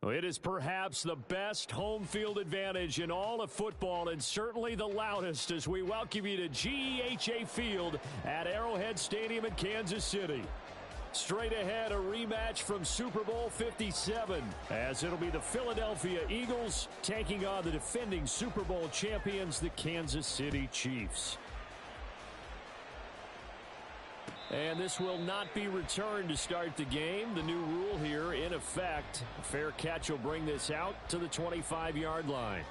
Well, it is perhaps the best home field advantage in all of football and certainly the loudest as we welcome you to GEHA Field at Arrowhead Stadium in Kansas City. Straight ahead, a rematch from Super Bowl 57 as it'll be the Philadelphia Eagles taking on the defending Super Bowl champions, the Kansas City Chiefs. And this will not be returned to start the game. The new rule here in effect. A fair catch will bring this out to the 25-yard line.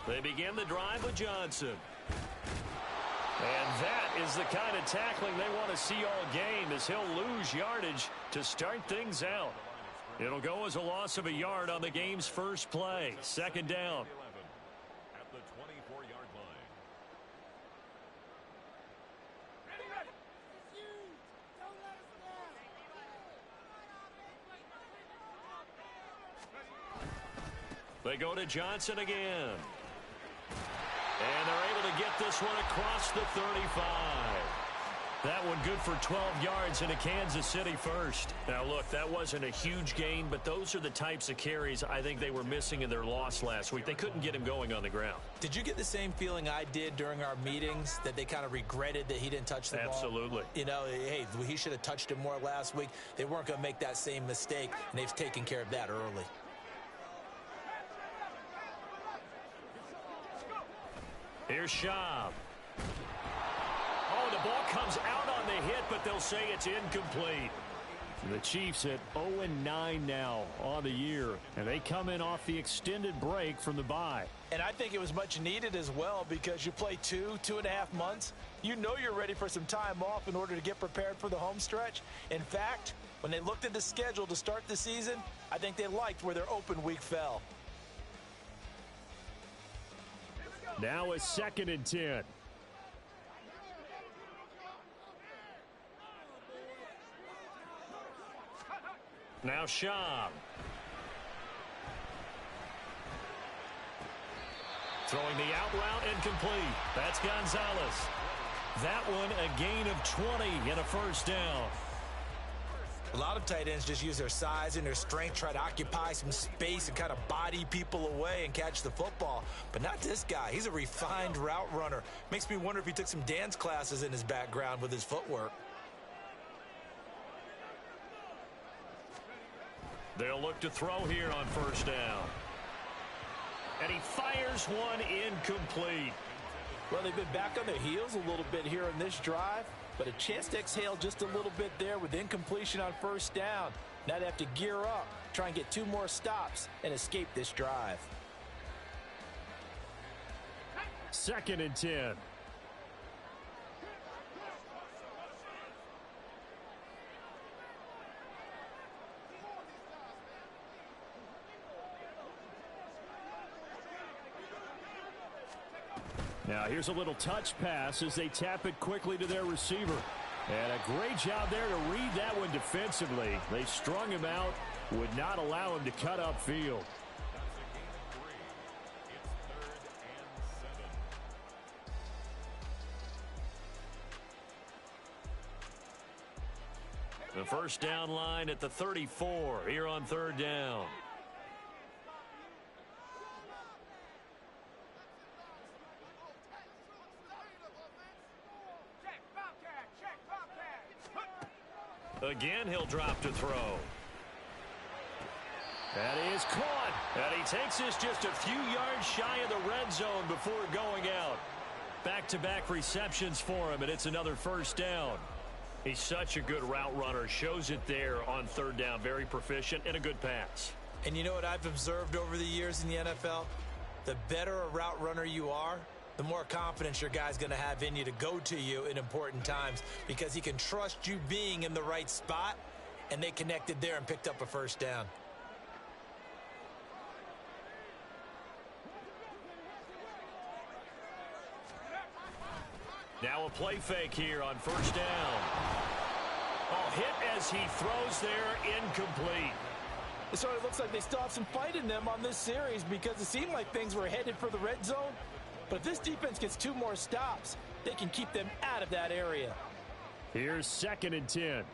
They begin the drive with Johnson. And that is the kind of tackling they want to see all game as he'll lose yardage to start things out. It'll go as a loss of a yard on the game's first play. Second down. At the 24-yard line. They go to Johnson again. And they're able to get this one across the 35. That one good for 12 yards into Kansas City first. Now, look, that wasn't a huge gain, but those are the types of carries I think they were missing in their loss last week. They couldn't get him going on the ground. Did you get the same feeling I did during our meetings, that they kind of regretted that he didn't touch the ball? Absolutely. You know, hey, he should have touched it more last week. They weren't going to make that same mistake, and they've taken care of that early. Here's Schaub. Oh, the ball comes out on the hit, but they'll say it's incomplete. The Chiefs at 0-9 now on the year, and they come in off the extended break from the bye. And I think it was much needed as well because you play 2.5 months. You know you're ready for some time off in order to get prepared for the home stretch. In fact, when they looked at the schedule to start the season, I think they liked where their open week fell. Now a 2nd and 10. Now Schaub. Throwing the out route incomplete. That's Gonzalez. That one a gain of 20 and a first down. A lot of tight ends just use their size and their strength, try to occupy some space and kind of body people away and catch the football. But not this guy. He's a refined route runner. Makes me wonder if he took some dance classes in his background with his footwork. They'll look to throw here on first down. And he fires one incomplete. Well, they've been back on their heels a little bit here on this drive, but a chance to exhale just a little bit there with incompletion on first down. Now they have to gear up, try and get 2 more stops, and escape this drive. 2nd and 10. Now here's a little touch pass as they tap it quickly to their receiver. And a great job there to read that one defensively. They strung him out, would not allow him to cut upfield. The first down line at the 34 here on third down. Again, he'll drop to throw. That is caught. And he takes this just a few yards shy of the red zone before going out. Back-to-back receptions for him, and it's another first down. He's such a good route runner. Shows it there on third down. Very proficient and a good pass. And you know what I've observed over the years in the NFL? The better a route runner you are, the more confidence your guy's going to have in you to go to you in important times because he can trust you being in the right spot, and they connected there and picked up a first down. Now a a play fake here on first down. Oh, hit as he throws there, incomplete. It sort of looks like they still have some fight in them on this series because it seemed like things were headed for the red zone. But if this defense gets 2 more stops, they can keep them out of that area. Here's 2nd and 10.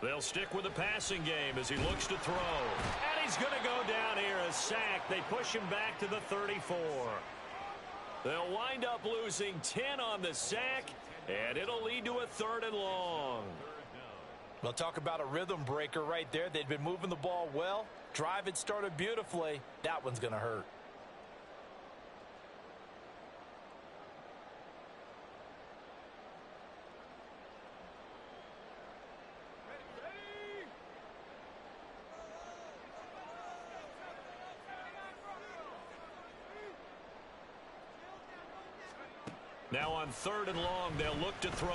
They'll stick with the passing game as he looks to throw. And he's going to go down here, a sack. They push him back to the 34. They'll wind up losing 10 on the sack, and it'll lead to a 3rd and long. Well, talk about a rhythm breaker right there. They'd been moving the ball well. Drive had started beautifully. That one's going to hurt. Now on 3rd and long, they'll look to throw.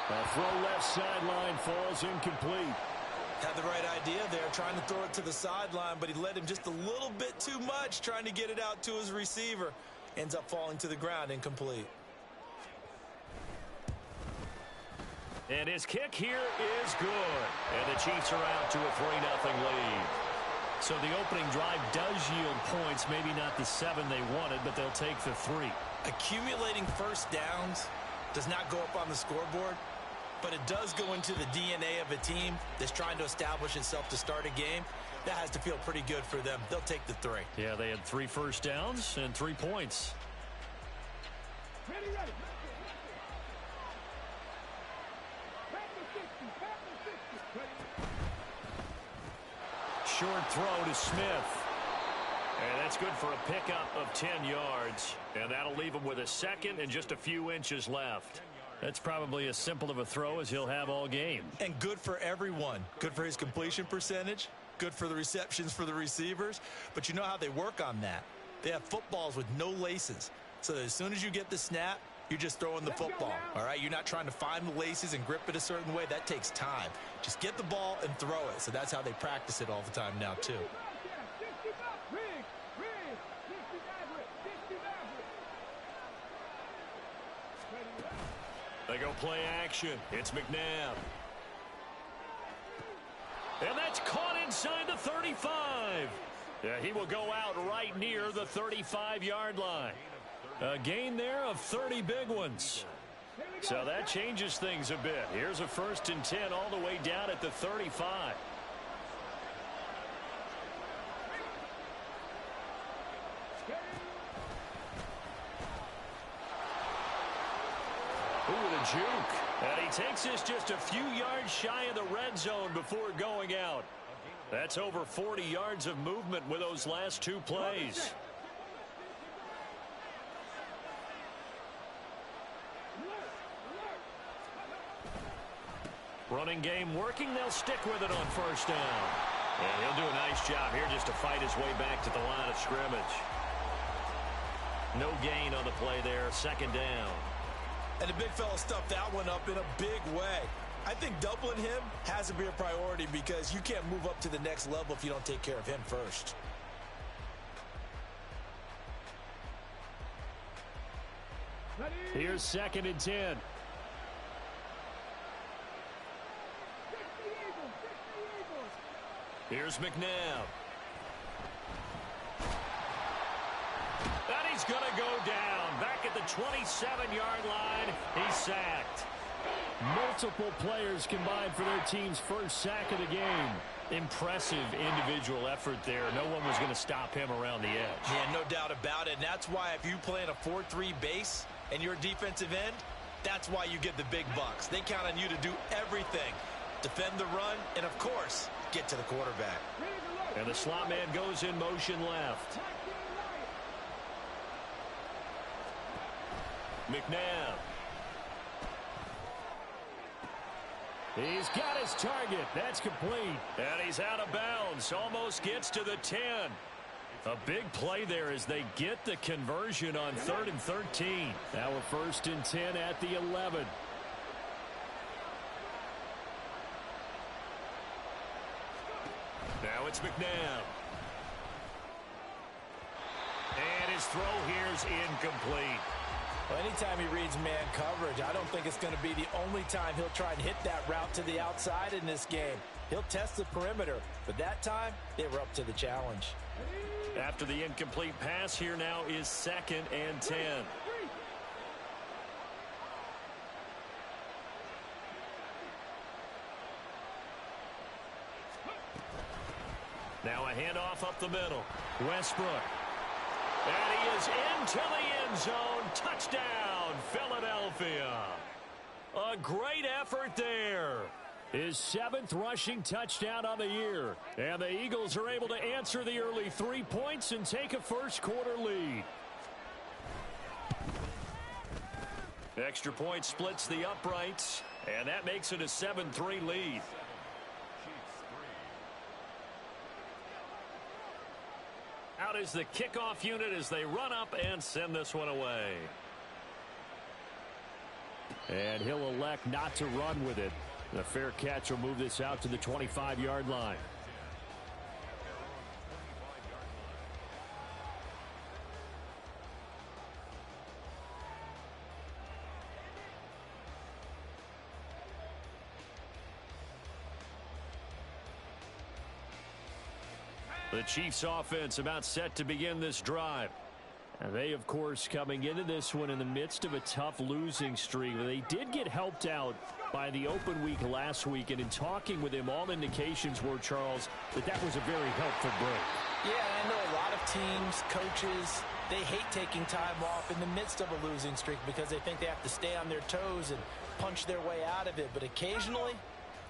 A throw left sideline falls incomplete. Had the right idea there, trying to throw it to the sideline, but he led him just a little bit too much, trying to get it out to his receiver. Ends up falling to the ground, incomplete. And his kick here is good. And the Chiefs are out to a 3-0 lead. So the opening drive does yield points, maybe not the 7 they wanted, but they'll take the 3. Accumulating first downs does not go up on the scoreboard, but it does go into the DNA of a team that's trying to establish itself to start a game. That has to feel pretty good for them. They'll take the 3. Yeah, they had 3 first downs and 3 points. Ready. Short throw to Smith. And that's good for a pickup of 10 yards. And that'll leave him with a 2nd and just a few inches left. That's probably as simple of a throw as he'll have all game. And good for everyone. Good for his completion percentage. Good for the receptions for the receivers. But you know how they work on that. They have footballs with no laces. So that as soon as you get the snap, you're just throwing the football. All right, you're not trying to find the laces and grip it a certain way. That takes time. Just get the ball and throw it. So that's how they practice it all the time now, too. They go play action. It's McNabb. And that's caught inside the 35. Yeah, he will go out right near the 35-yard line. A gain there of 30 big ones. So that changes things a bit. Here's a 1st and 10 all the way down at the 35. Ooh, the juke. And he takes this just a few yards shy of the red zone before going out. That's over 40 yards of movement with those last 2 plays. Running game working. They'll stick with it on 1st down. And he'll do a nice job here just to fight his way back to the line of scrimmage. No gain on the play there. 2nd down. And the big fella stuffed that one up in a big way. I think doubling him has to be a priority because you can't move up to the next level if you don't take care of him first. Here's 2nd and 10. Here's McNabb. And he's going to go down. Back at the 27-yard line, he's sacked. Multiple players combined for their team's first sack of the game. Impressive individual effort there. No one was going to stop him around the edge. Yeah, no doubt about it. And that's why if you play in a 4-3 base and you're a defensive end, that's why you get the big bucks. They count on you to do everything. Defend the run, and of course, get to the quarterback. And the slot man goes in motion left. McNabb. He's got his target. That's complete. And he's out of bounds. Almost gets to the 10. A big play there as they get the conversion on 3rd and 13. Now a 1st and 10 at the 11. Now it's McNabb. And his throw here is incomplete. Well, anytime he reads man coverage, I don't think it's going to be the only time he'll try and hit that route to the outside in this game. He'll test the perimeter, but that time, they were up to the challenge. After the incomplete pass, here now is 2nd and 10. Now a handoff up the middle. Westbrook. And he is into the end zone. Touchdown, Philadelphia. A great effort there. His 7th rushing touchdown on the year. And the Eagles are able to answer the early 3 points and take a first-quarter lead. Extra point splits the uprights, and that makes it a 7-3 lead. Out is the kickoff unit as they run up and send this one away. And he'll elect not to run with it. A fair catch will move this out to the 25-yard line. The Chiefs offense about set to begin this drive. And they, of course, coming into this one in the midst of a tough losing streak. They did get helped out by the open week last week. And in talking with him, all indications were, Charles, that was a very helpful break. Yeah, I know a lot of teams, coaches, they hate taking time off in the midst of a losing streak because they think they have to stay on their toes and punch their way out of it. But occasionally,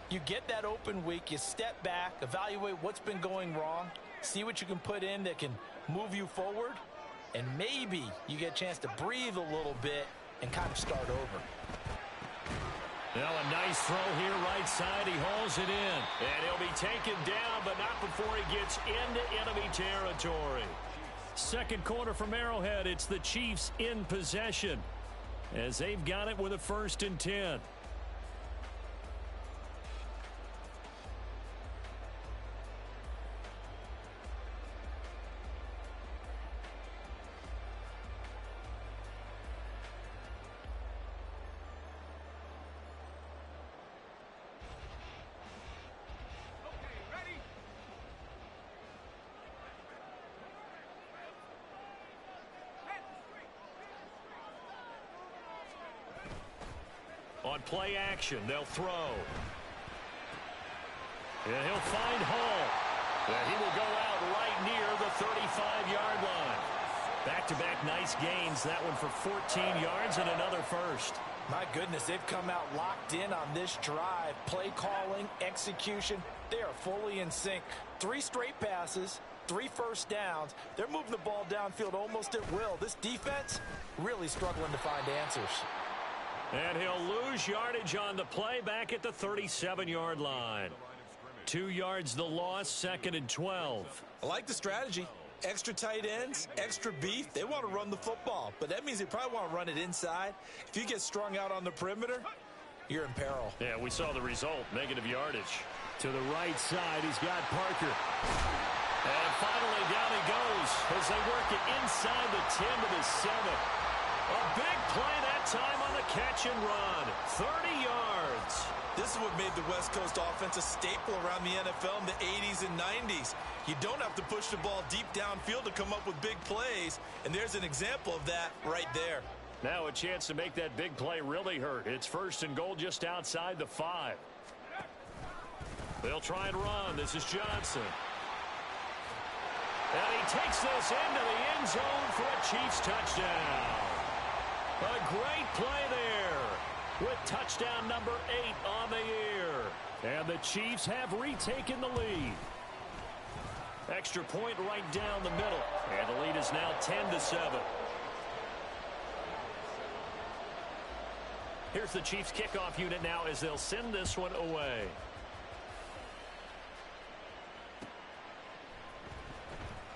you get that open week, you step back, evaluate what's been going wrong, see what you can put in that can move you forward, and maybe you get a chance to breathe a little bit and kind of start over. Now a nice throw here right side. He hauls it in. And he'll be taken down, but not before he gets into enemy territory. Second quarter from Arrowhead. It's the Chiefs in possession as they've got it with a 1st and 10. On play action, they'll throw. And he'll find Hall. And he will go out right near the 35-yard line. Back-to-back nice gains. That one for 14 yards and another first. My goodness, they've come out locked in on this drive. Play calling, execution, they are fully in sync. 3 straight passes, 3 first downs. They're moving the ball downfield almost at will. This defense really struggling to find answers. And he'll lose yardage on the play back at the 37-yard line. 2 yards the loss, 2nd and 12. I like the strategy. Extra tight ends, extra beef. They want to run the football, but that means they probably want to run it inside. If you get strung out on the perimeter, you're in peril. Yeah, we saw the result, negative yardage. To the right side, he's got Parker. And finally down he goes as they work it inside the 10 to the 7. A big play that time on the catch and run. 30 yards. This is what made the West Coast offense a staple around the NFL in the 80s and 90s. You don't have to push the ball deep downfield to come up with big plays, and there's an example of that right there. Now a chance to make that big play really hurt. It's 1st and goal just outside the 5. They'll try and run. This is Johnson. And he takes this into the end zone for a Chiefs touchdown. A great play there with touchdown number 8 on the year. And the Chiefs have retaken the lead. Extra point right down the middle. And the lead is now 10 to 7. Here's the Chiefs kickoff unit now as they'll send this one away.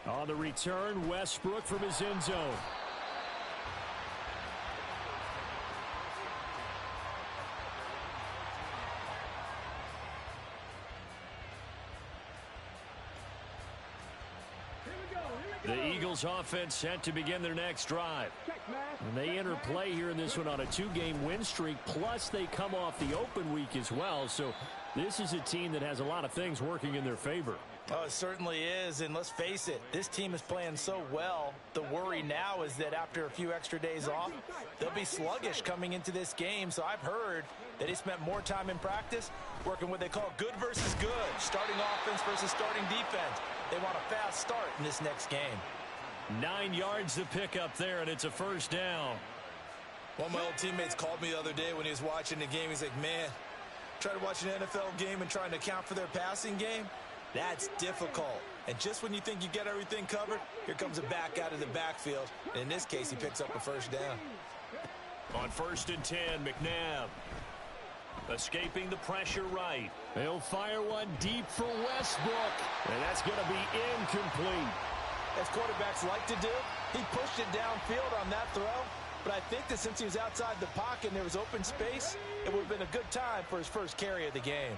On the return, Westbrook from his end zone. Here we go. The Eagles offense set to begin their next drive. And they enter play here in this one on a 2-game win streak, plus they come off the open week as well. So this is a team that has a lot of things working in their favor. Oh, it certainly is, and let's face it, this team is playing so well. The worry now is that after a few extra days off, they'll be sluggish coming into this game. So I've heard that they spent more time in practice working what they call good versus good, starting offense versus starting defense. They want a fast start in this next game. 9 yards to pick up there, and it's a first down. One of my old teammates called me the other day when he was watching the game. He's like, man, try to watch an NFL game and trying to account for their passing game. That's difficult. And just when you think you get everything covered, here comes a back out of the backfield. And in this case, he picks up a first down. On 1st and 10, McNabb. Escaping the pressure right. He'll fire one deep for Westbrook. And that's going to be incomplete. As quarterbacks like to do, he pushed it downfield on that throw. But I think that since he was outside the pocket and there was open space, it would have been a good time for his first carry of the game.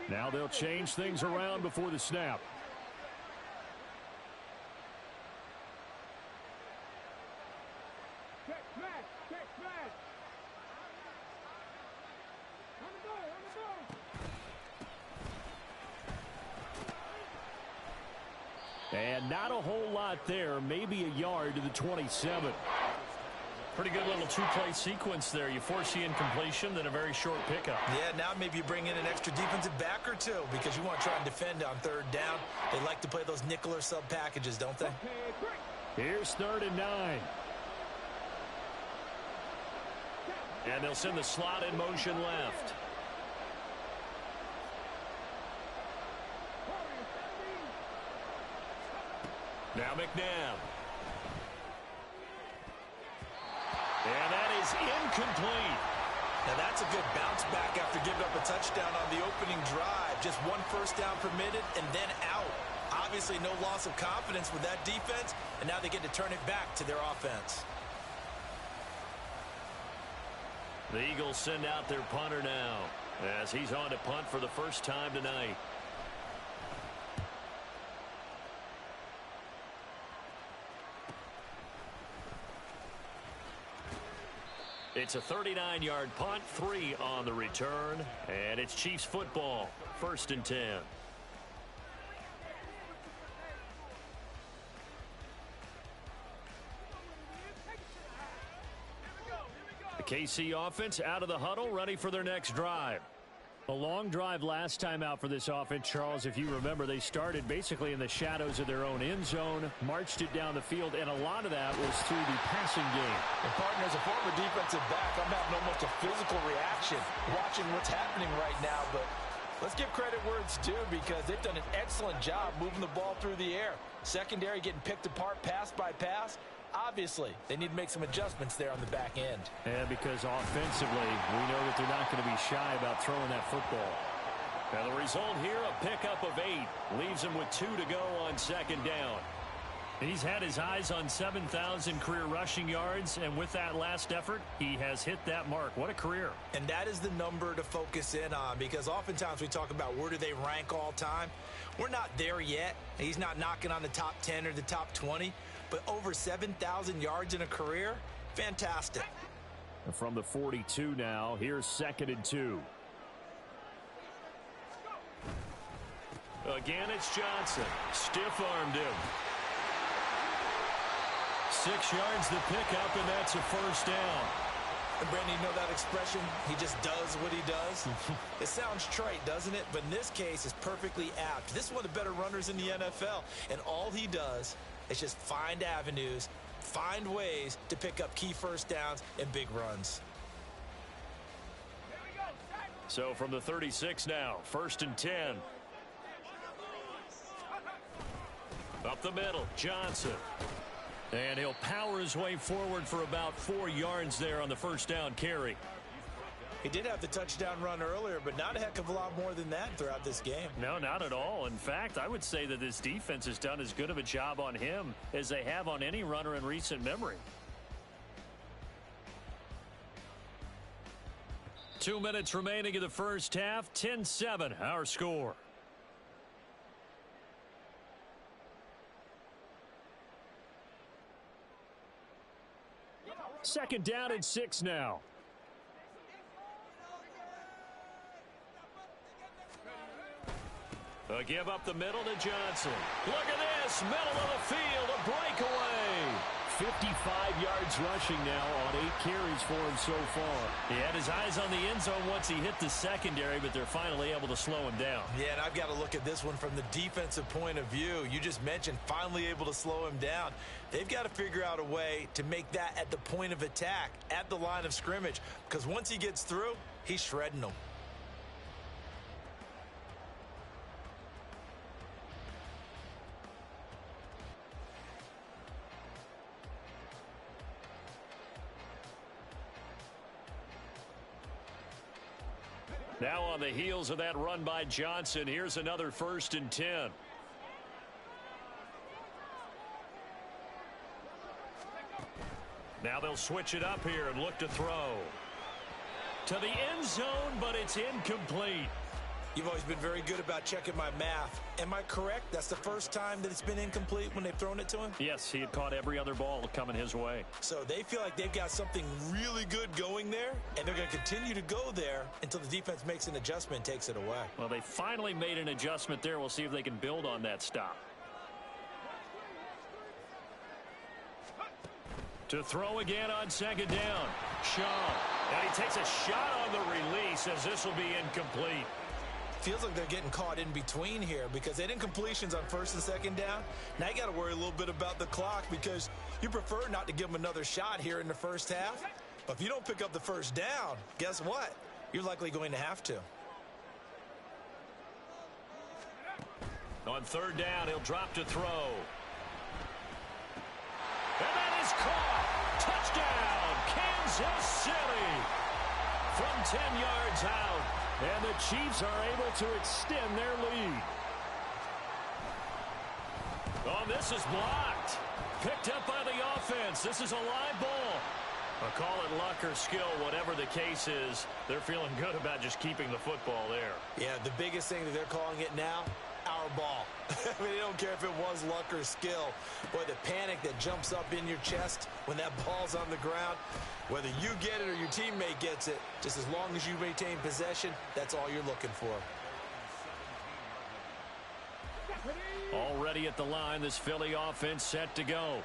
Now they'll change things around before the snap. And not a whole lot there, maybe a yard to the 27. Pretty good little two-play sequence there. You force the incompletion, then a very short pickup. Yeah, now maybe you bring in an extra defensive back or two because you want to try and defend on 3rd down. They like to play those nickel or sub packages, don't they? Here's 3rd and 9. And they'll send the slot in motion left. Now McNabb. And that is incomplete. Now that's a good bounce back after giving up a touchdown on the opening drive. Just 1 first down permitted and then out. Obviously no loss of confidence with that defense, and now they get to turn it back to their offense. The Eagles send out their punter now as he's on to punt for the first time tonight. It's a 39-yard punt, 3 on the return, and it's Chiefs football, 1st and 10. The KC offense out of the huddle, ready for their next drive. A long drive last time out for this offense, Charles. If you remember, they started basically in the shadows of their own end zone, marched it down the field, and a lot of that was through the passing game. And partner, as a former defensive back, I'm having almost a physical reaction watching what's happening right now. But let's give credit where it's due because they've done an excellent job moving the ball through the air. Secondary getting picked apart pass by pass. Obviously, they need to make some adjustments there on the back end. And because offensively, we know that they're not going to be shy about throwing that football. Now the result here, a pickup of 8. Leaves him with 2 to go on 2nd down. He's had his eyes on 7,000 career rushing yards, and with that last effort, he has hit that mark. What a career. And that is the number to focus in on because oftentimes we talk about where do they rank all time. We're not there yet. He's not knocking on the top 10 or the top 20. But over 7,000 yards in a career, fantastic. From the 42 now, here's 2nd and 2. Again, it's Johnson. Stiff-armed him. 6 yards to pick up, and that's a first down. And Brandon, you know that expression? He just does what he does. It sounds trite, doesn't it? But in this case, it's perfectly apt. This is one of the better runners in the NFL. And all he does is just find avenues, find ways to pick up key first downs and big runs. So from the 36 now, 1st and 10. Up the middle, Johnson. And he'll power his way forward for about 4 yards there on the first down carry. He did have the touchdown run earlier, but not a heck of a lot more than that throughout this game. No, not at all. In fact, I would say that this defense has done as good of a job on him as they have on any runner in recent memory. 2 minutes remaining in the first half. 10-7 our score. Second down and 6 now. A give up the middle to Johnson. Look at this, middle of the field, a breakaway. 55 yards rushing now on 8 carries for him so far. He had his eyes on the end zone once he hit the secondary, but they're finally able to slow him down. Yeah, and I've got to look at this one from the defensive point of view. You just mentioned finally able to slow him down. They've got to figure out a way to make that at the point of attack, at the line of scrimmage, because once he gets through, he's shredding them. Now on the heels of that run by Johnson, here's another 1st and 10. Now they'll switch it up here and look to throw. To the end zone, but it's incomplete. You've always been very good about checking my math. Am I correct? That's the first time that it's been incomplete when they've thrown it to him? Yes, he had caught every other ball coming his way. So they feel like they've got something really good going there, and they're going to continue to go there until the defense makes an adjustment and takes it away. Well, they finally made an adjustment there. We'll see if they can build on that stop. To throw again on 2nd down. Shaw. And he takes a shot on the release as this will be incomplete. Feels like they're getting caught in between here because they did incompletions on 1st and 2nd down. Now you got to worry a little bit about the clock because you prefer not to give them another shot here in the first half. But if you don't pick up the 1st down, guess what? You're likely going to have to. On 3rd down, he'll drop to throw. And that is caught. Touchdown, Kansas City. From 10 yards out. And the Chiefs are able to extend their lead. Oh, this is blocked. Picked up by the offense. This is a live ball. Call it luck or skill, whatever the case is. They're feeling good about just keeping the football there. Yeah, the biggest thing that they're calling it now, our ball. I mean, they don't care if it was luck or skill. Boy, the panic that jumps up in your chest when that ball's on the ground, whether you get it or your teammate gets it, just as long as you maintain possession, that's all you're looking for. Already at the line, this Philly offense set to go.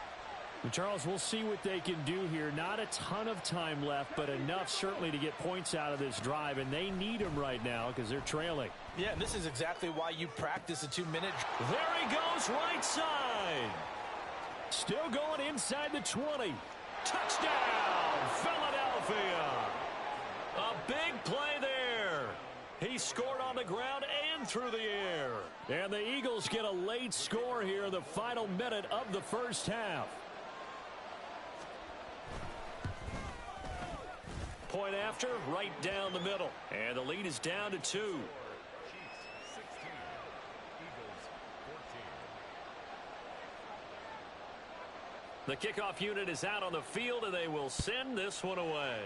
And Charles, we'll see what they can do here. Not a ton of time left, but enough certainly to get points out of this drive, and they need them right now because they're trailing. Yeah, and this is exactly why you practice a 2-minute. There he goes, right side. Still going inside the 20. Touchdown, Philadelphia. A big play there. He scored on the ground and through the air. And the Eagles get a late score here in the final minute of the first half. Point after, right down the middle. And the lead is down to 2. Chiefs 16, Eagles 14. The kickoff unit is out on the field, and they will send this one away.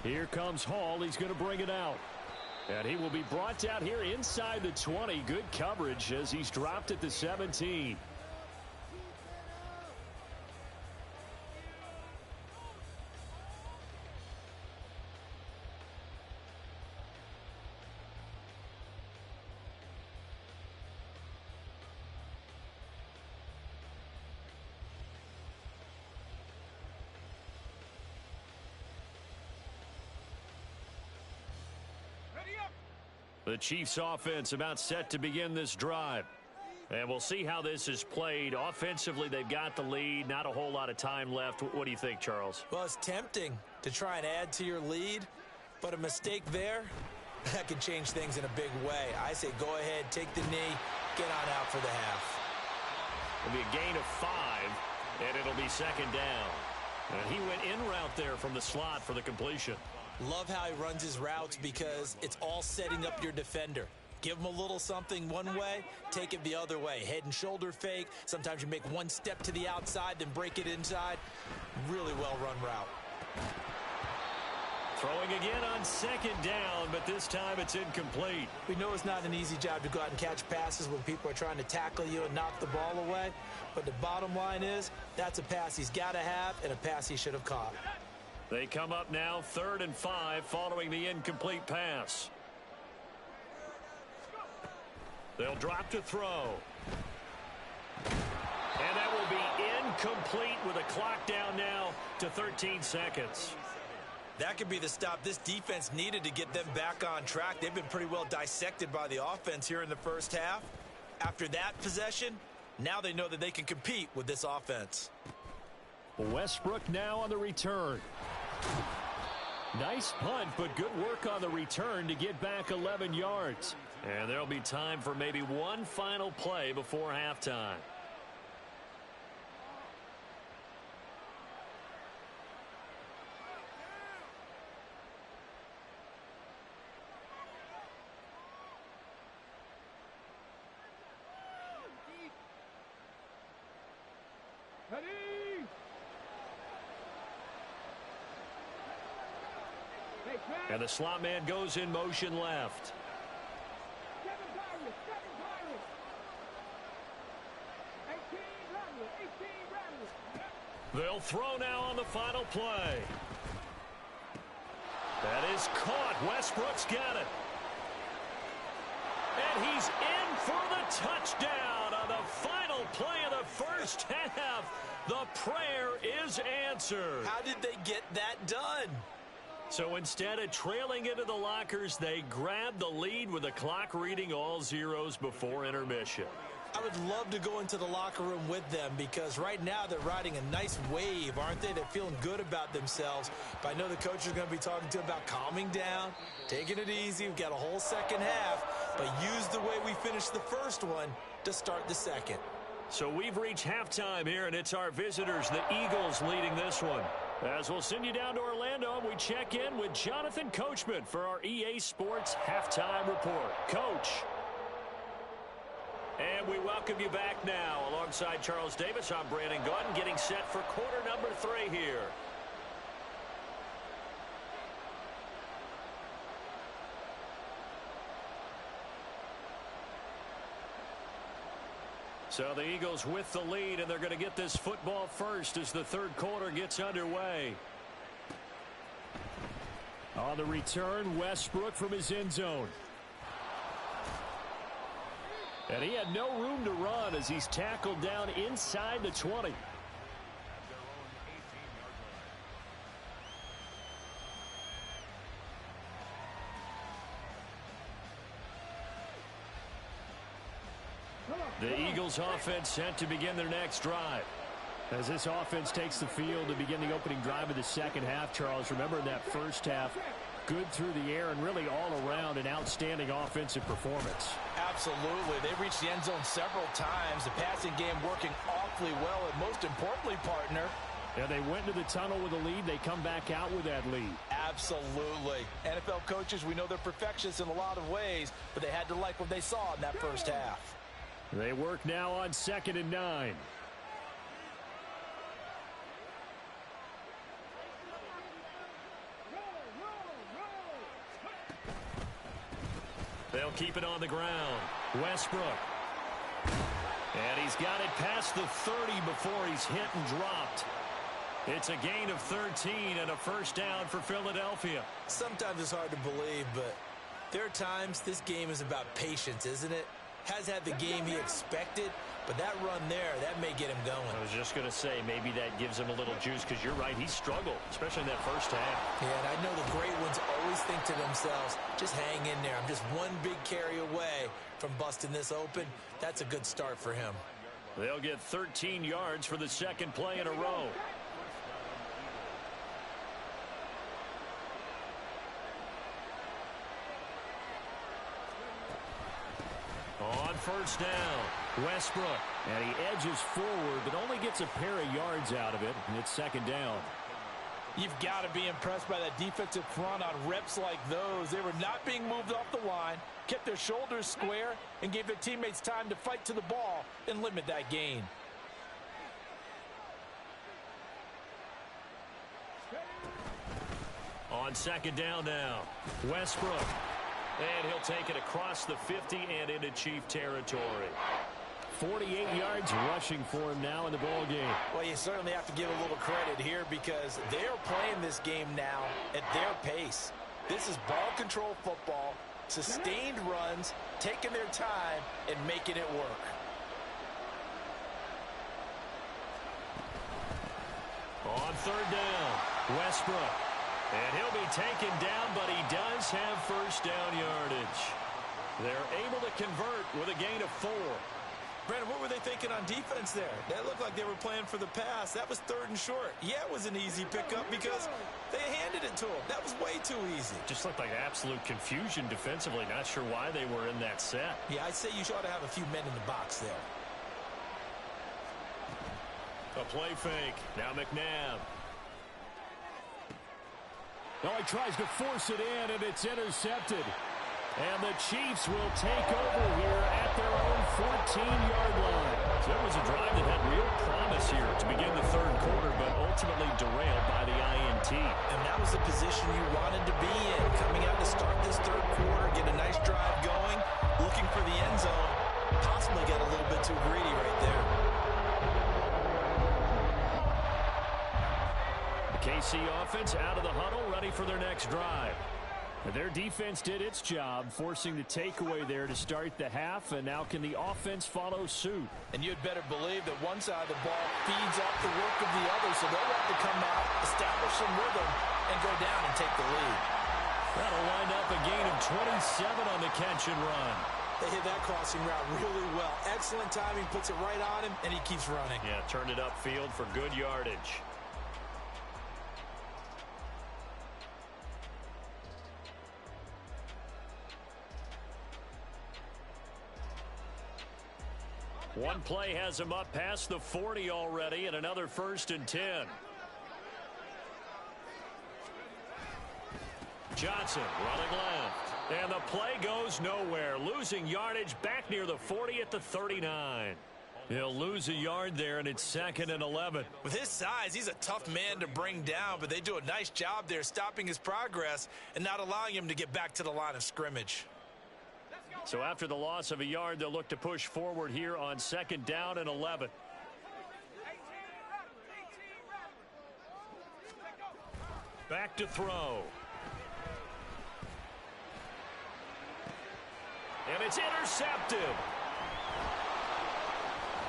Here comes Hall. He's going to bring it out. And he will be brought down here inside the 20. Good coverage as he's dropped at the 17. The Chiefs offense about set to begin this drive. And we'll see how this is played. Offensively, they've got the lead. Not a whole lot of time left. What do you think, Charles? Well, it's tempting to try and add to your lead, but a mistake there, that can change things in a big way. I say go ahead, take the knee, get on out for the half. It'll be a gain of 5, and it'll be 2nd down. And he went in route there from the slot for the completion. Love how he runs his routes because it's all setting up your defender. Give them a little something one way, take it the other way. Head and shoulder fake. Sometimes you make one step to the outside, then break it inside. Really well-run route. Throwing again on second down, but this time it's incomplete. We know it's not an easy job to go out and catch passes when people are trying to tackle you and knock the ball away. But the bottom line is, that's a pass he's got to have and a pass he should have caught. They come up now 3rd and 5 following the incomplete pass. They'll drop to throw. And that will be incomplete with a clock down now to 13 seconds. That could be the stop this defense needed to get them back on track. They've been pretty well dissected by the offense here in the first half. After that possession, now they know that they can compete with this offense. Westbrook now on the return. Nice punt, but good work on the return to get back 11 yards. And there'll be time for maybe one final play before halftime. And the slot man goes in motion left. They'll throw now on the final play. That is caught. Westbrook's got it. And he's in for the touchdown on the final play of the first half. The prayer is answered. How did they get that done? So instead of trailing into the lockers, they grabbed the lead with the clock reading all zeros before intermission. I would love to go into the locker room with them because right now they're riding a nice wave, aren't they? They're feeling good about themselves. But I know the coach is going to be talking to them about calming down, taking it easy. We've got a whole second half, but use the way we finished the first one to start the second. So we've reached halftime here, and it's our visitors, the Eagles, leading this one. As we'll send you down to Orlando, we check in with Jonathan Coachman for our EA Sports Halftime Report. Coach. And we welcome you back now. Alongside Charles Davis, I'm Brandon Gautin, getting set for quarter number 3 here. So the Eagles with the lead, and they're going to get this football first as the third quarter gets underway. On the return, Westbrook from his end zone. And he had no room to run as he's tackled down inside the 20. The Eagles offense set to begin their next drive. As this offense takes the field to begin the opening drive of the second half, Charles, remember in that first half, good through the air and really all around an outstanding offensive performance. Absolutely. They reached the end zone several times. The passing game working awfully well, and most importantly, partner, yeah, they went to the tunnel with a lead. They come back out with that lead. Absolutely. NFL coaches, we know they're perfectionists in a lot of ways, but they had to like what they saw in that first half. They work now on 2nd and 9. They'll keep it on the ground. Westbrook. And he's got it past the 30 before he's hit and dropped. It's a gain of 13 and a first down for Philadelphia. Sometimes it's hard to believe, but there are times this game is about patience, isn't it? Has had the game he expected, but that run there, that may get him going. I was just going to say, maybe that gives him a little juice, because you're right, he struggled, especially in that first half. Yeah, and I know the great ones always think to themselves, just hang in there. I'm just one big carry away from busting this open. That's a good start for him. They'll get 13 yards for the second play in a row. On first down, Westbrook. And he edges forward, but only gets a pair of yards out of it. And it's second down. You've got to be impressed by that defensive front on reps like those. They were not being moved off the line, kept their shoulders square, and gave their teammates time to fight to the ball and limit that gain. On second down now, Westbrook. And he'll take it across the 50 and into Chief territory. 48 yards rushing for him now in the ball game. Well, you certainly have to give a little credit here because they're playing this game now at their pace. This is ball control football, sustained runs, taking their time, and making it work. On third down, Westbrook. And he'll be taken down, but he does have first down yardage. They're able to convert with a gain of 4. Brandon, what were they thinking on defense there? That looked like they were playing for the pass. That was third and short. Yeah, it was an easy pickup because they handed it to him. That was way too easy. Just looked like absolute confusion defensively. Not sure why they were in that set. Yeah, I'd say you ought to have a few men in the box there. A play fake. Now McNabb. Oh, he tries to force it in, and it's intercepted. And the Chiefs will take over here at their own 14-yard line. So it was a drive that had real promise here to begin the third quarter, but ultimately derailed by the INT. And that was the position you wanted to be in. Coming out to start this third quarter, get a nice drive going, looking for the end zone. Possibly got a little bit too greedy right there. KC offense out of the huddle, ready for their next drive. Their defense did its job, forcing the takeaway there to start the half, and now can the offense follow suit? And you'd better believe that one side of the ball feeds off the work of the other, so they'll have to come out, establish some rhythm, and go down and take the lead. That'll wind up a gain of 27 on the catch and run. They hit that crossing route really well. Excellent timing, puts it right on him, and he keeps running. Yeah, turned it upfield for good yardage. One play has him up past the 40 already, and another 1st and 10. Johnson running left. And the play goes nowhere. Losing yardage back near the 40 at the 39. He'll lose a yard there, and it's 2nd and 11. With his size, he's a tough man to bring down, but they do a nice job there stopping his progress and not allowing him to get back to the line of scrimmage. So after the loss of a yard, they'll look to push forward here on 2nd down and 11. Back to throw. And it's intercepted.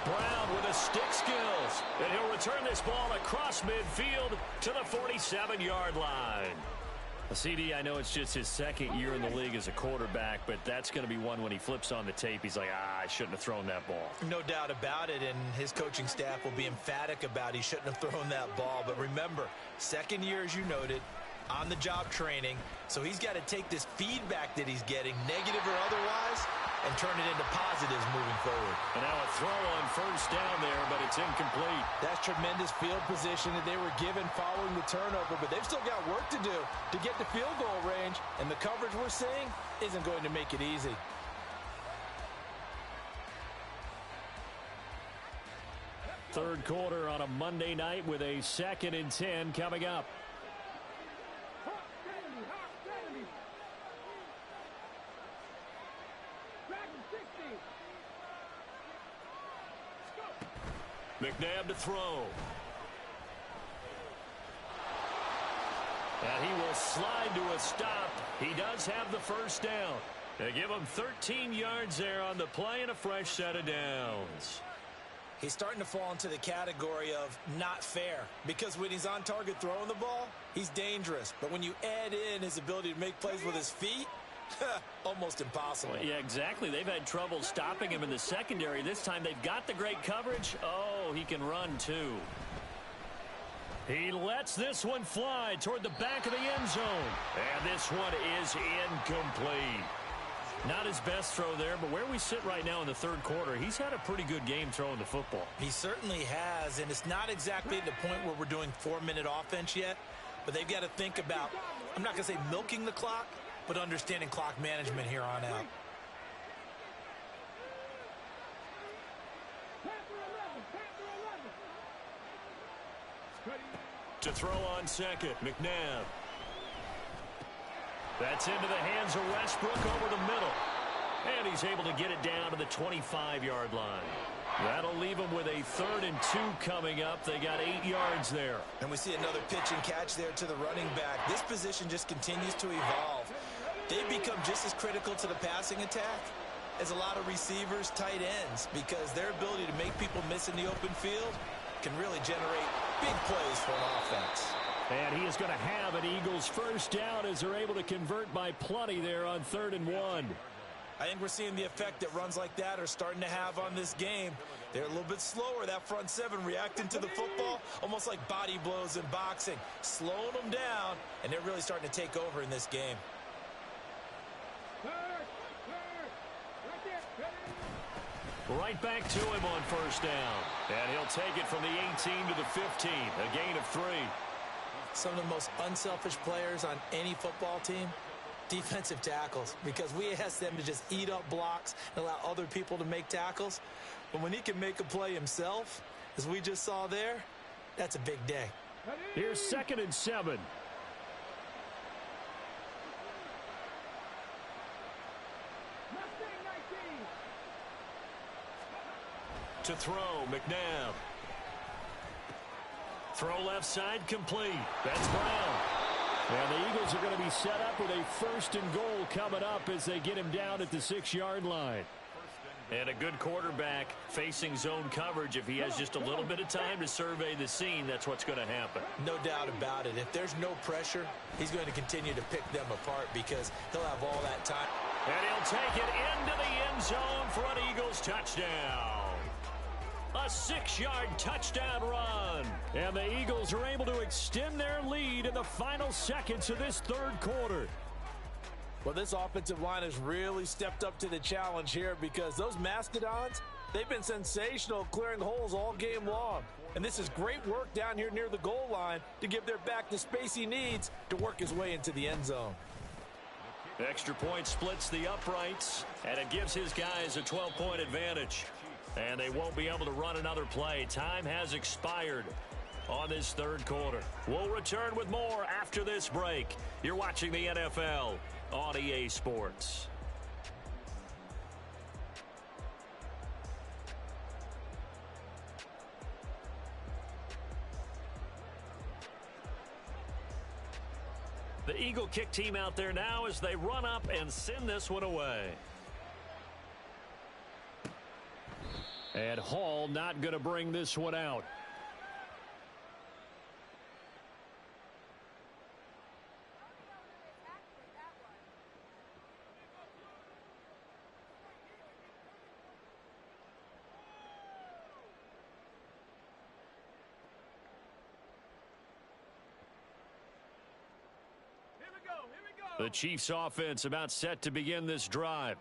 Brown with the stick skills. And he'll return this ball across midfield to the 47-yard line. CD, I know it's just his 2nd year in the league as a quarterback, but that's going to be one when he flips on the tape. He's like, I shouldn't have thrown that ball. No doubt about it, and his coaching staff will be emphatic about he shouldn't have thrown that ball. But remember, 2nd year, as you noted, on-the-job training, so he's got to take this feedback that he's getting, negative or otherwise, and turn it into positives moving forward. And now a throw on 1st down there, but it's incomplete. That's tremendous field position that they were given following the turnover, but they've still got work to do to get to field goal range, and the coverage we're seeing isn't going to make it easy. Third quarter on a Monday night with a 2nd and 10 coming up. McNabb to throw. And he will slide to a stop. He does have the 1st down. They give him 13 yards there on the play and a fresh set of downs. He's starting to fall into the category of not fair, because when he's on target throwing the ball, he's dangerous. But when you add in his ability to make plays with his feet, almost impossible. Well, yeah, exactly. They've had trouble stopping him in the secondary. This time they've got the great coverage. Oh, he can run too. He lets this one fly toward the back of the end zone. And this one is incomplete. Not his best throw there, but where we sit right now in the third quarter, he's had a pretty good game throwing the football. He certainly has, and it's not exactly at the point where we're doing 4-minute offense yet. But they've got to think about, I'm not going to say milking the clock, but understanding clock management here on out. To throw on second, McNabb. That's into the hands of Westbrook over the middle. And he's able to get it down to the 25-yard line. That'll leave them with a 3rd and 2 coming up. They got 8 yards there. And we see another pitch and catch there to the running back. This position just continues to evolve. They've become just as critical to the passing attack as a lot of receivers, tight ends, because their ability to make people miss in the open field can really generate big plays for an offense. And he is going to have an Eagles first down as they're able to convert by plenty there on 3rd and 1. I think we're seeing the effect that runs like that are starting to have on this game. They're a little bit slower, that front seven, reacting to the football, almost like body blows in boxing, slowing them down, and they're really starting to take over in this game. Right back to him on first down. And he'll take it from the 18 to the 15, a gain of 3. Some of the most unselfish players on any football team, defensive tackles, because we ask them to just eat up blocks and allow other people to make tackles. But when he can make a play himself, as we just saw there, that's a big day. Here's 2nd and 7. To throw, McNabb. Throw left side complete. That's Brown. And the Eagles are going to be set up with a 1st and goal coming up as they get him down at the 6-yard line. And a good quarterback facing zone coverage. If he has just a little bit of time to survey the scene, that's what's going to happen. No doubt about it. If there's no pressure, he's going to continue to pick them apart because he'll have all that time. And he'll take it into the end zone for an Eagles touchdown. A 6-yard touchdown run. And the Eagles are able to extend their lead in the final seconds of this 3rd quarter. Well, this offensive line has really stepped up to the challenge here because those Mastodons, they've been sensational clearing holes all game long. And this is great work down here near the goal line to give their back the space he needs to work his way into the end zone. Extra point splits the uprights, and it gives his guys a 12-point advantage. And they won't be able to run another play. Time has expired on this 3rd quarter. We'll return with more after this break. You're watching the NFL on EA Sports. The Eagle kick team out there now as they run up and send this one away. And Hall not going to bring this one out. The Chiefs offense about set to begin this drive.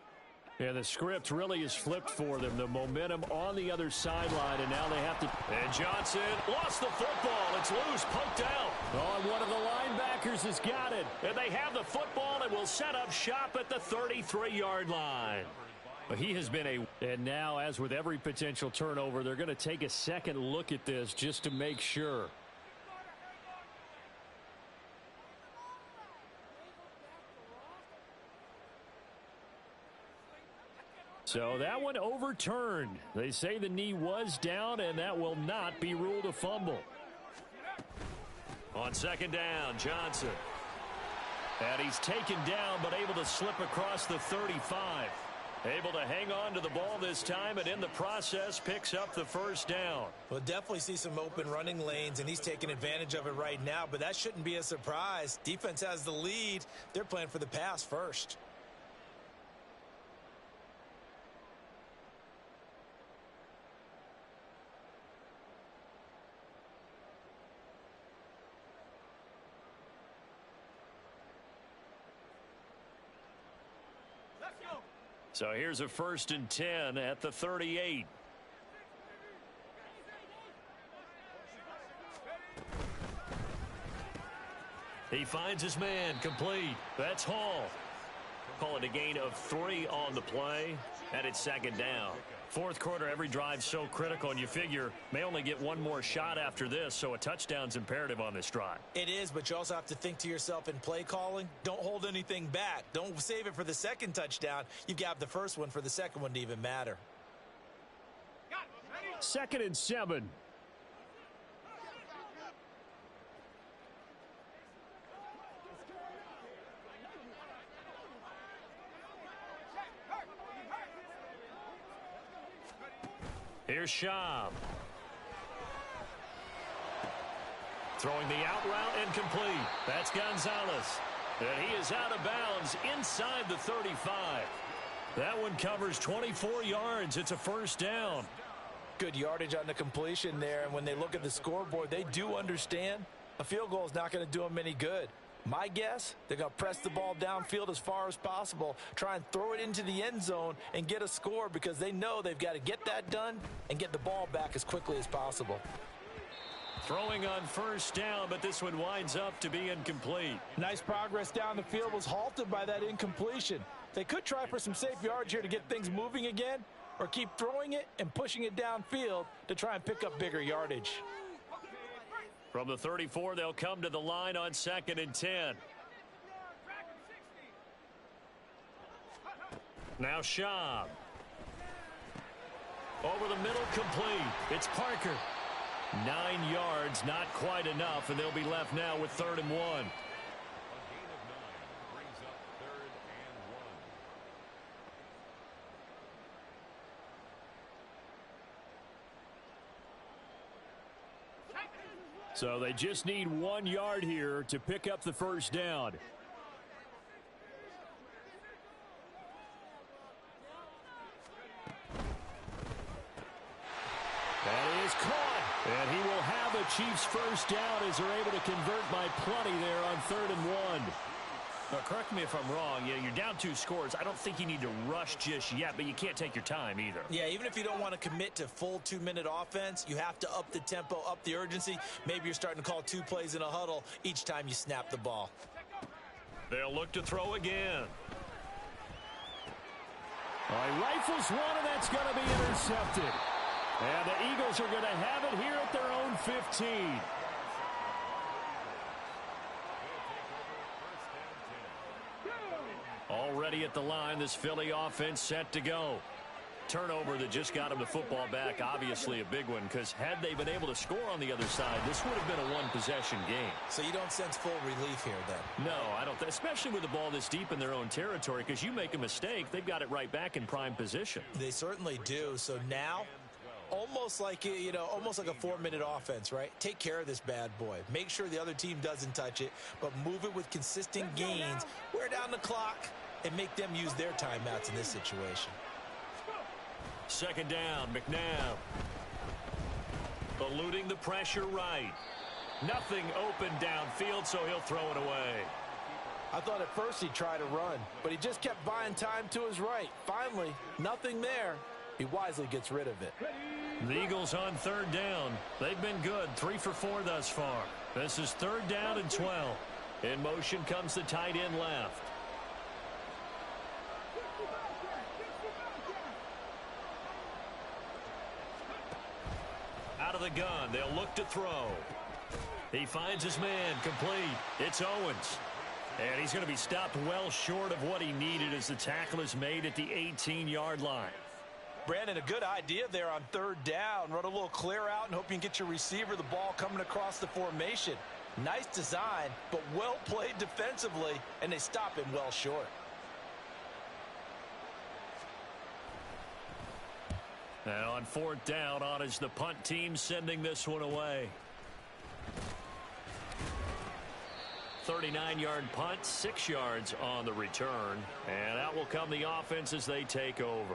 And the script really is flipped for them. The momentum on the other sideline, and now they have to. And Johnson lost the football. It's loose, poked out. Oh, and one of the linebackers has got it. And they have the football and will set up shop at the 33-yard line. But he has been a. And now, as with every potential turnover, they're going to take a second look at this just to make sure. So that one overturned. They say the knee was down, and that will not be ruled a fumble. On 2nd down, Johnson. And he's taken down, but able to slip across the 35. Able to hang on to the ball this time, and in the process picks up the 1st down. We'll definitely see some open running lanes, and he's taking advantage of it right now, but that shouldn't be a surprise. Defense has the lead. They're playing for the pass first. So here's a 1st and 10 at the 38. He finds his man, complete. That's Hall. Call it a gain of 3 on the play, and it's second down. Fourth quarter, every drive so critical, and you figure may only get one more shot after this, so a touchdown's imperative on this drive. It is, but you also have to think to yourself in play calling, don't hold anything back. Don't save it for the second touchdown. You've got the first one for the second one to even matter. 2nd and 7. Here's Schaub. Throwing the out route and complete. That's Gonzalez. And he is out of bounds inside the 35. That one covers 24 yards. It's a first down. Good yardage on the completion there, and when they look at the scoreboard, they do understand a field goal is not going to do them any good. My guess, they're going to press the ball downfield as far as possible, try and throw it into the end zone and get a score because they know they've got to get that done and get the ball back as quickly as possible. Throwing on first down, but this one winds up to be incomplete. Nice progress down the field was halted by that incompletion. They could try for some safe yards here to get things moving again, or keep throwing it and pushing it downfield to try and pick up bigger yardage. From the 34, they'll come to the line on 2nd and 10. Now Schaub. Over the middle, complete. It's Parker. 9 yards, not quite enough, and they'll be left now with 3rd and 1. A gain of 9 brings up 3rd and 1. So they just need 1 yard here to pick up the first down. That is caught. And he will have a Chiefs first down as they're able to convert by plenty there on 3rd and 1. Now, correct me if I'm wrong. You're down 2 scores. I don't think you need to rush just yet, but you can't take your time either. Yeah, even if you don't want to commit to full 2-minute offense, you have to up the tempo, up the urgency. Maybe you're starting to call 2 plays in a huddle each time you snap the ball. They'll look to throw again. All right, rifles one, and that's going to be intercepted. And the Eagles are going to have it here at their own 15. Already at the line, this Philly offense set to go. Turnover that just got them the football back, obviously a big one, because had they been able to score on the other side, this would have been a one-possession game. So you don't sense full relief here then? No, I don't, especially with the ball this deep in their own territory, because you make a mistake, they've got it right back in prime position. They certainly do. So now, almost like, almost like a 4-minute offense, right? Take care of this bad boy. Make sure the other team doesn't touch it, but move it with consistent gains, wear down the clock, and make them use their timeouts in this situation. 2nd down, McNabb. Eluding the pressure right. Nothing open downfield, so he'll throw it away. I thought at first he'd try to run, but he just kept buying time to his right. Finally, nothing there. He wisely gets rid of it. The Eagles on 3rd down. They've been good, 3 for 4 thus far. This is 3rd down and 12. In motion comes the tight end left. Out of the gun, they'll look to throw. He finds his man, complete. It's Owens. And he's going to be stopped well short of what he needed as the tackle is made at the 18-yard line. Brandon, a good idea there on 3rd down. Run a little clear out and hope you can get your receiver the ball coming across the formation. Nice design, but well played defensively, and they stop him well short. Now on 4th down, on is the punt team sending this one away. 39-yard punt, 6 yards on the return. And out will come the offense as they take over.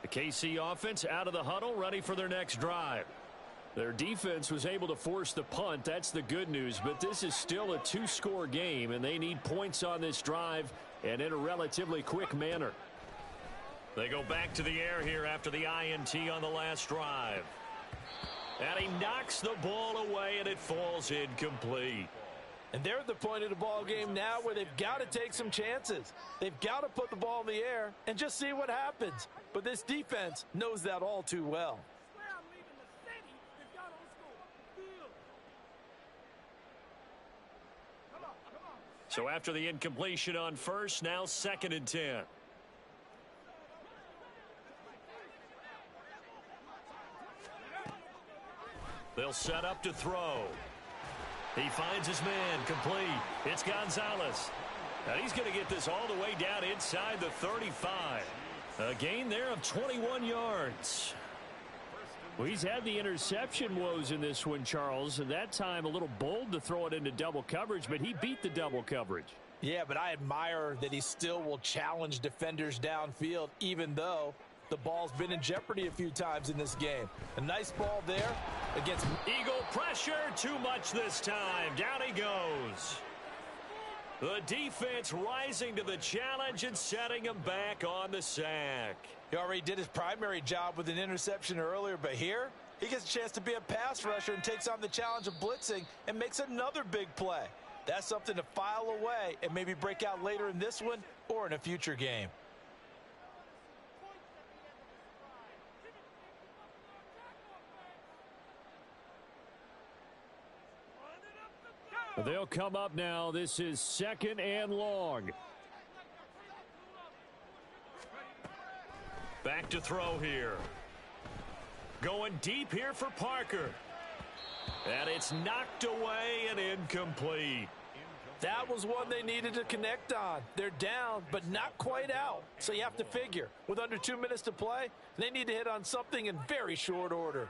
The KC offense out of the huddle, ready for their next drive. Their defense was able to force the punt. That's the good news. But this is still a two-score game, and they need points on this drive and in a relatively quick manner. They go back to the air here after the INT on the last drive. And he knocks the ball away, and it falls incomplete. And they're at the point of the ball game now where they've got to take some chances. They've got to put the ball in the air and just see what happens. But this defense knows that all too well. So after the incompletion on first, now 2nd and 10. They'll set up to throw. He finds his man, complete. It's Gonzalez. And he's going to get this all the way down inside the 35. A gain there of 21 yards. Well, he's had the interception woes in this one, Charles, and that time a little bold to throw it into double coverage, but he beat the double coverage. Yeah, but I admire that he still will challenge defenders downfield, even though the ball's been in jeopardy a few times in this game. A nice ball there against Eagle pressure, too much this time. Down he goes. The defense rising to the challenge and setting him back on the sack. He already did his primary job with an interception earlier, but here he gets a chance to be a pass rusher and takes on the challenge of blitzing and makes another big play. That's something to file away and maybe break out later in this one or in a future game. They'll come up now. This is 2nd and long. Back to throw here. Going deep here for Parker. And it's knocked away and incomplete. That was one they needed to connect on. They're down, but not quite out. So you have to figure, with under 2 minutes to play, they need to hit on something in very short order.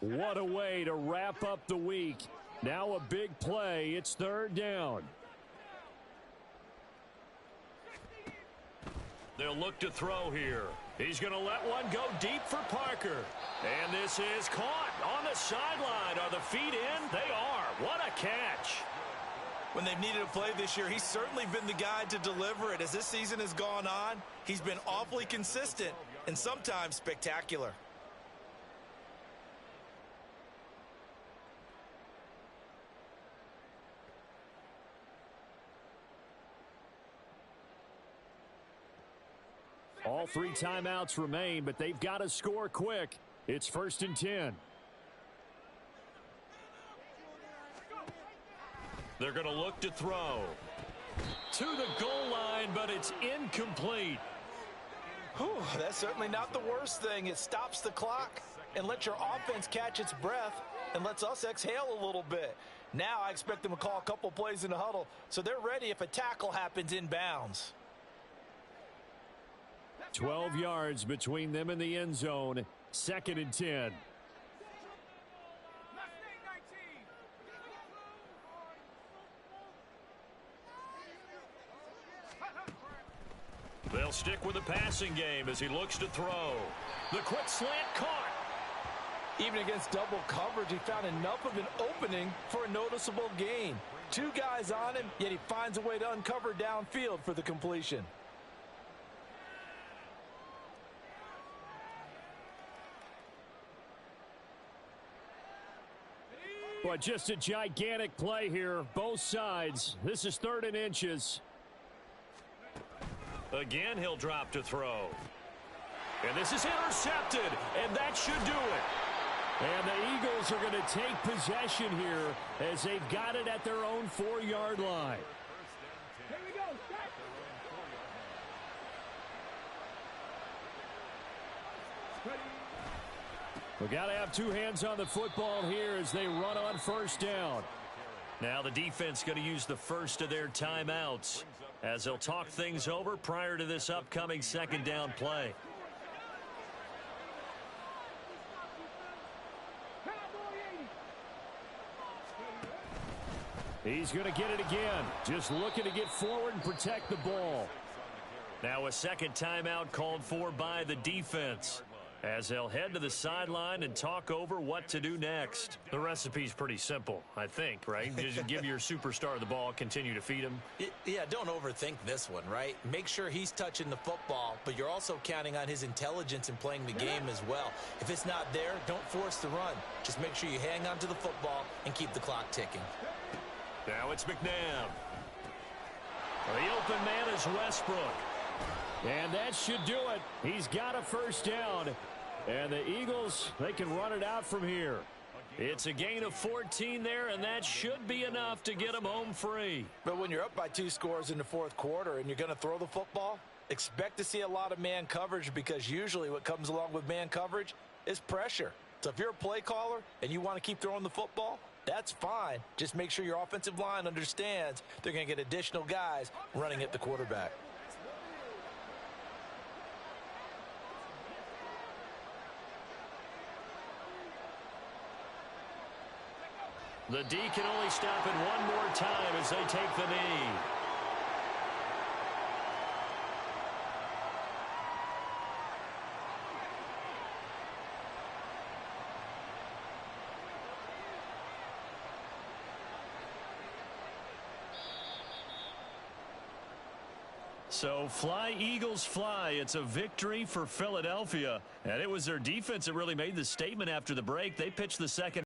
What a way to wrap up the week. Now a big play. It's 3rd down. They'll look to throw here. He's going to let one go deep for Parker. And this is caught on the sideline. Are the feet in? They are. What a catch. When they've needed a play this year, he's certainly been the guy to deliver it. As this season has gone on, he's been awfully consistent and sometimes spectacular. All 3 timeouts remain, but they've got to score quick. It's 1st and 10. They're going to look to throw. To the goal line, but it's incomplete. Whew, that's certainly not the worst thing. It stops the clock and lets your offense catch its breath and lets us exhale a little bit. Now I expect them to call a couple plays in the huddle so they're ready if a tackle happens in bounds. 12 yards between them and the end zone. 2nd and 10. They'll stick with the passing game as he looks to throw. The quick slant caught. Even against double coverage, he found enough of an opening for a noticeable gain. 2 guys on him, yet he finds a way to uncover downfield for the completion. But just a gigantic play here, both sides. This is 3rd and inches. Again, he'll drop to throw. And this is intercepted, and that should do it. And the Eagles are going to take possession here as they've got it at their own 4-yard line. Here we go. We've got to have 2 hands on the football here as they run on 1st down. Now the defense going to use the first of their timeouts as they'll talk things over prior to this upcoming 2nd down play. He's going to get it again. Just looking to get forward and protect the ball. Now a second timeout called for by the defense, as they'll head to the sideline and talk over what to do next. The recipe's pretty simple, I think, right? Just give your superstar the ball, continue to feed him. Yeah, don't overthink this one, right? Make sure he's touching the football, but you're also counting on his intelligence in playing the game as well. If it's not there, don't force the run. Just make sure you hang on to the football and keep the clock ticking. Now it's McNabb. The open man is Westbrook. And that should do it. He's got a first down. And the Eagles, they can run it out from here. It's a gain of 14 there, and that should be enough to get them home free. But when you're up by 2 scores in the fourth quarter and you're going to throw the football, expect to see a lot of man coverage, because usually what comes along with man coverage is pressure. So if you're a play caller and you want to keep throwing the football, that's fine. Just make sure your offensive line understands they're going to get additional guys running at the quarterback. The D can only stop it one more time as they take the knee. So fly, Eagles, fly. It's a victory for Philadelphia. And it was their defense that really made the statement after the break. They pitched the second